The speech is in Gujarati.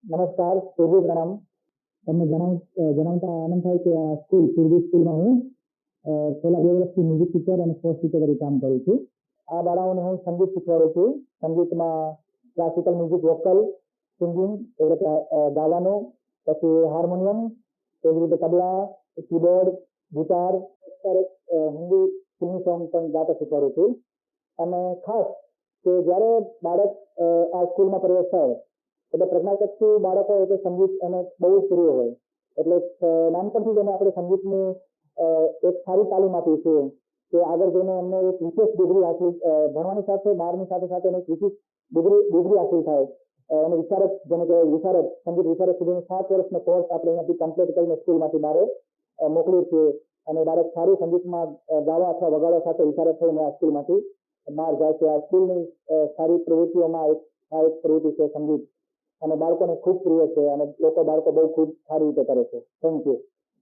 નમસ્કાર, સુરભી પ્રણામ. તમને જણાવતા આનંદ થાય કે આ સુરભી સ્કૂલમાં હું છેલ્લા 2 વર્ષથી મ્યુઝિક ટીચર અને સ્પોર્ટ્સ ટીચર તરીકે કામ કરું છું. આ બાળાઓને હું સંગીત શીખવાડું છું. સંગીતમાં ક્લાસિકલ મ્યુઝિક, વોકલ, સિંગિંગ, એટલે કે ગાવાનું, પછી હાર્મોનિયમ, એવી રીતે તબલા, કીબોર્ડ, ગિટાર, હિન્દી ફિલ્મી સોંગ પણ ગાતા શીખવાડું છું. અને ખાસ કે જ્યારે બાળક આ સ્કૂલમાં પ્રવેશ થાય એટલે પ્રજ્ઞાચક્ષુ બાળકો હોય એટલે સંગીત એને બહુ જ પ્રિય હોય એટલે નાનપણથી જ એને આપણે સંગીતની એક સારી તાલીમ આપીએ છીએ કે આગળ જઈને એમને એક વિશેષ ડિગ્રી હાંસલ ભણવાની સાથે બહારની સાથે સાથે એક વિશેષ ડિગ્રી હાંસલ થાય. એને વિશારદ જેને કહેવાય વિશારદ સંગીત વિશારદ સુધીનો 7 વર્ષનો કોર્સ આપણે અહીંયાથી કમ્પ્લીટ કરીને સ્કૂલમાંથી બહાર મોકલીએ છીએ અને બાળક સારું સંગીતમાં ગાવા અથવા વગાડવા સાથે વિશારદ થઈને આ સ્કૂલમાંથી બહાર જાય છે. આ સ્કૂલની સારી પ્રવૃત્તિઓમાં આ એક પ્રવૃત્તિ છે સંગીત અને બાળકોને ખૂબ પ્રિય છે અને બાળકો બહુ ખૂબ સારી રીતે કરે છે. Thank you.